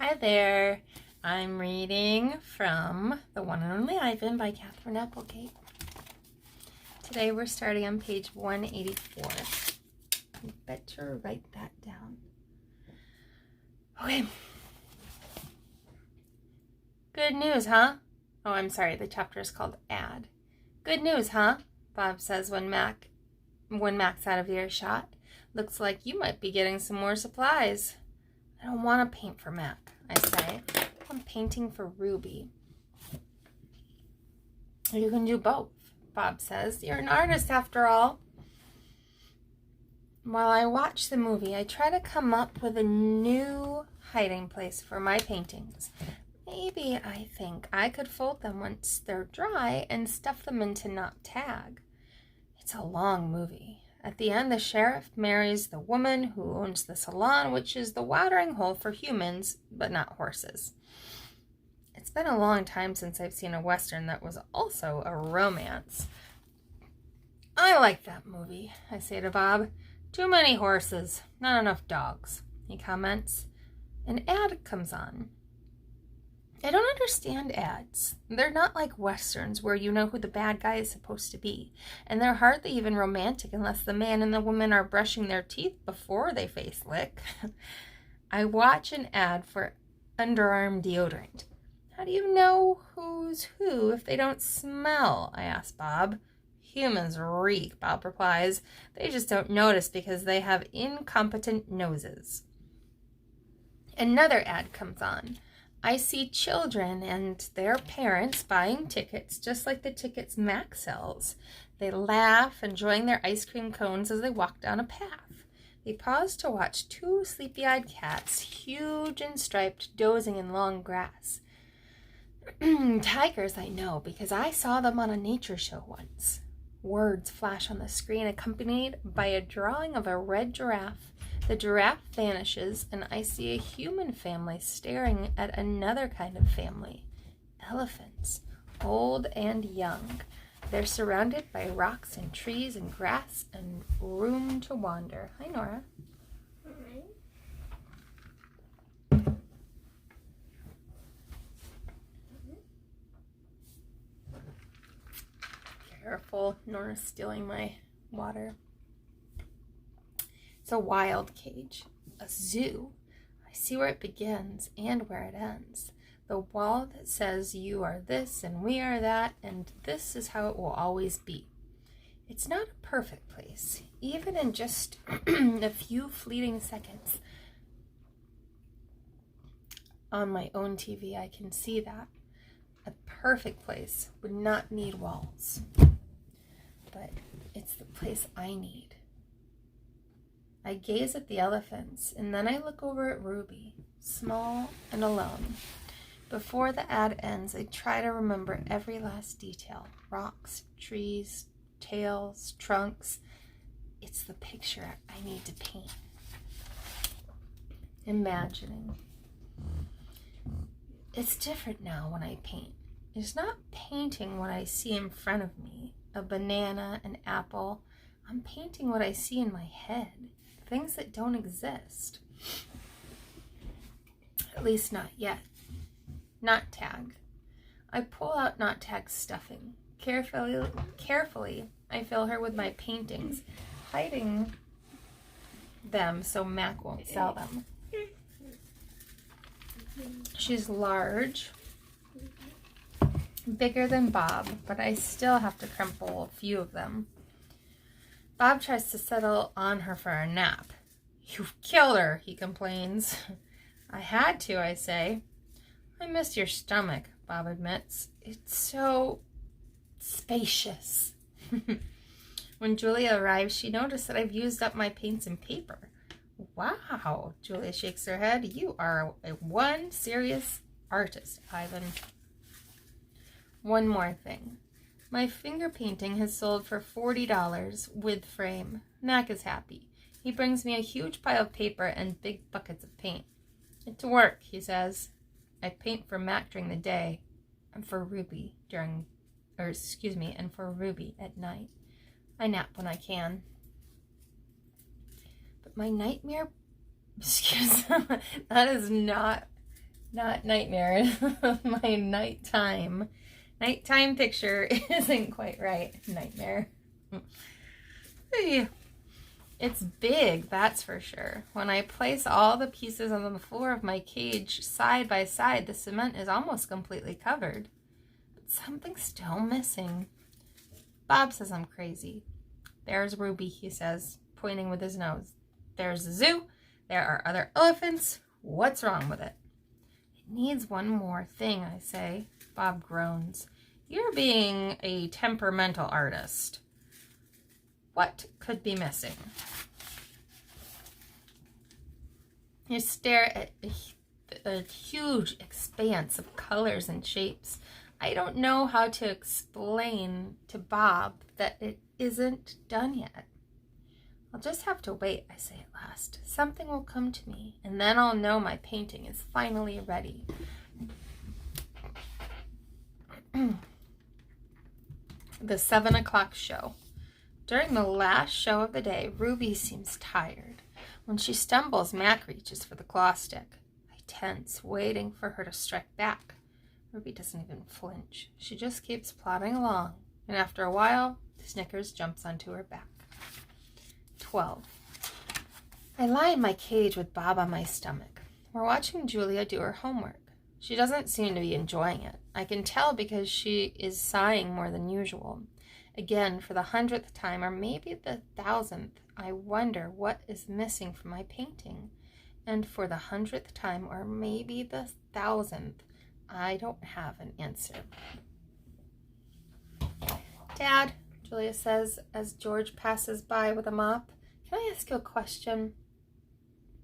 Hi there. I'm reading from The One and Only Ivan by Katherine Applegate. Today we're starting on page 184. I better write that down. Okay. Good news, huh? Oh, I'm sorry. The chapter is called Ad. Good news, huh? Bob says when Mac's out of earshot. Looks like you might be getting some more supplies. I don't want to paint for Mac, I say. I'm painting for Ruby. You can do both, Bob says. You're an artist after all. While I watch the movie, I try to come up with a new hiding place for my paintings. Maybe I think I could fold them once they're dry and stuff them into Not Tag. It's a long movie. At the end, the sheriff marries the woman who owns the salon, which is the watering hole for humans, but not horses. It's been a long time since I've seen a Western that was also a romance. I like that movie, I say to Bob. Too many horses, not enough dogs, he comments. An ad comes on. I don't understand ads. They're not like Westerns where you know who the bad guy is supposed to be. And they're hardly even romantic unless the man and the woman are brushing their teeth before they face lick. I watch an ad for underarm deodorant. How do you know who's who if they don't smell? I ask Bob. Humans reek, Bob replies. They just don't notice because they have incompetent noses. Another ad comes on. I see children and their parents buying tickets just like the tickets Mac sells. They laugh, enjoying their ice cream cones as they walk down a path. They pause to watch two sleepy-eyed cats, huge and striped, dozing in long grass. Tigers, I know, because I saw them on a nature show once. Words flash on the screen, accompanied by a drawing of a red giraffe. The giraffe vanishes, and I see a human family staring at another kind of family. Elephants, old and young. They're surrounded by rocks and trees and grass and room to wander. Hi, Nora. Careful, Nora's stealing my water. It's a wild cage, a zoo. I see where it begins and where it ends. The wall that says you are this and we are that, and this is how it will always be. It's not a perfect place, even in just a few fleeting seconds. On my own TV, I can see that. A perfect place would not need walls, but it's the place I need. I gaze at the elephants, and then I look over at Ruby, small and alone. Before the ad ends, I try to remember every last detail. Rocks, trees, tails, trunks. It's the picture I need to paint. Imagining. It's different now when I paint. It's not painting what I see in front of me, a banana, an apple. I'm painting what I see in my head. Things that don't exist. At least not yet. Not Tag. I pull out Not Tag's stuffing. Carefully, I fill her with my paintings, hiding them so Mac won't sell them. She's large, bigger than Bob, but I still have to crumple a few of them. Bob tries to settle on her for a nap. You've killed her, he complains. I had to, I say. I miss your stomach, Bob admits. It's so spacious. When Julia arrives, she noticed that I've used up my paints and paper. Wow, Julia shakes her head. You are one serious artist, Ivan. One more thing. My finger painting has sold for $40 with frame. Mac is happy. He brings me a huge pile of paper and big buckets of paint. It's work, he says. I paint for Mac during the day and for Ruby and for Ruby at night. I nap when I can. But my nightmare, that is not Not nightmare. My nighttime picture isn't quite right. Nightmare. It's big, that's for sure. When I place all the pieces on the floor of my cage side by side, the cement is almost completely covered. But something's still missing. Bob says I'm crazy. There's Ruby, he says, pointing with his nose. There's the zoo. There are other elephants. What's wrong with it? It needs one more thing, I say. Bob groans. You're being a temperamental artist. What could be missing? You stare at a huge expanse of colors and shapes. I don't know how to explain to Bob that it isn't done yet. I'll just have to wait, I say at last. Something will come to me, and then I'll know my painting is finally ready. The 7 o'clock show. During the last show of the day, Ruby seems tired. When she stumbles, Mac reaches for the claw stick. I tense, waiting for her to strike back. Ruby doesn't even flinch. She just keeps plodding along, and after a while, Snickers jumps onto her back. 12. I lie in my cage with Bob on my stomach. We're watching Julia do her homework. She doesn't seem to be enjoying it. I can tell because she is sighing more than usual. Again, for the 100th time, or maybe the 1000th, I wonder what is missing from my painting. And for the 100th time, or maybe the 1000th, I don't have an answer. Dad, Julia says as George passes by with a mop, can I ask you a question?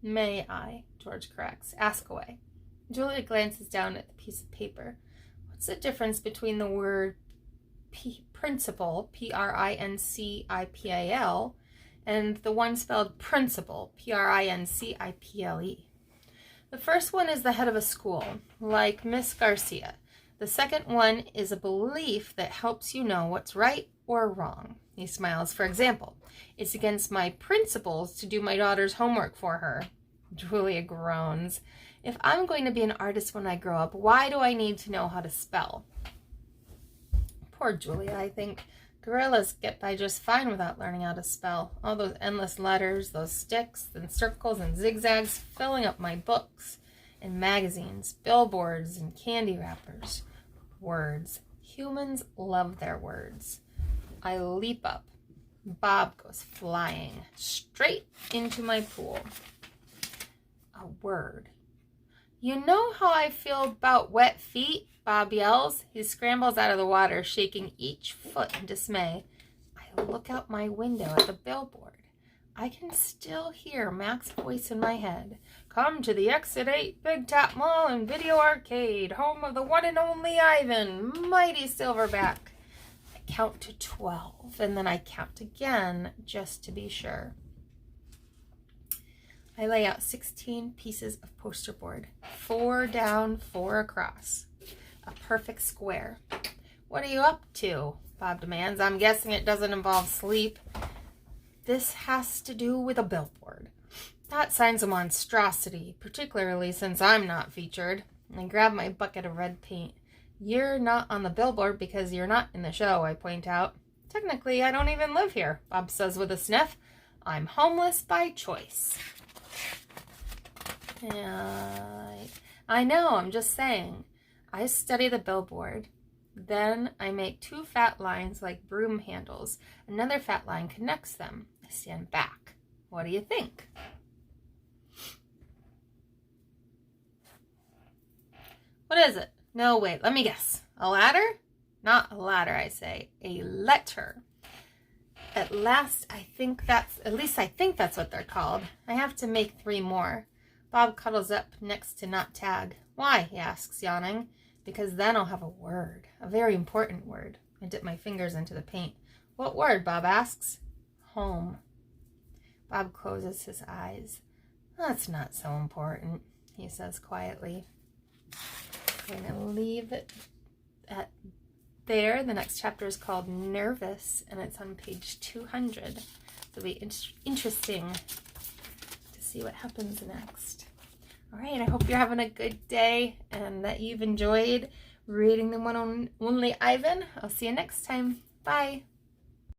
May I? George corrects. Ask away. Julia glances down at the piece of paper. What's the difference between the word principal, P-R-I-N-C-I-P-A-L, and the one spelled principal, P-R-I-N-C-I-P-L-E? The first one is the head of a school, like Miss Garcia. The second one is a belief that helps you know what's right or wrong. He smiles. For example, it's against my principles to do my daughter's homework for her. Julia groans. If I'm going to be an artist when I grow up, why do I need to know how to spell? Poor Julia, I think. Gorillas get by just fine without learning how to spell. All those endless letters, those sticks and circles and zigzags filling up my books and magazines, billboards and candy wrappers. Words. Humans love their words. I leap up. Bob goes flying straight into my pool. A word. You know how I feel about wet feet? Bob yells. He scrambles out of the water, shaking each foot in dismay. I look out my window at the billboard. I can still hear Mac's voice in my head. Come to the Exit 8 Big Top Mall and Video Arcade, home of the one and only Ivan, mighty Silverback. I count to 12, and then I count again just to be sure. I lay out 16 pieces of poster board, 4 down, 4 across. A perfect square. What are you up to? Bob demands. I'm guessing it doesn't involve sleep. This has to do with a billboard. That sign's a monstrosity, particularly since I'm not featured. I grab my bucket of red paint. You're not on the billboard because you're not in the show, I point out. Technically, I don't even live here, Bob says with a sniff. I'm homeless by choice. I know, I'm just saying. I study the billboard. Then I make 2 fat lines like broom handles. Another fat line connects them. I stand back. What do you think? What is it? No, wait, let me guess. A ladder? Not a ladder, I say. A letter. At least I think that's what they're called. I have to make 3 more. Bob cuddles up next to Not Tag. Why? He asks, yawning. Because then I'll have a word. A very important word. I dip my fingers into the paint. What word? Bob asks. Home. Bob closes his eyes. That's not so important, he says quietly. I'm going to leave it at there. The next chapter is called Nervous, and it's on page 200. It'll be interesting to see what happens next. All right, I hope you're having a good day and that you've enjoyed reading the one and only Ivan. I'll see you next time. Bye.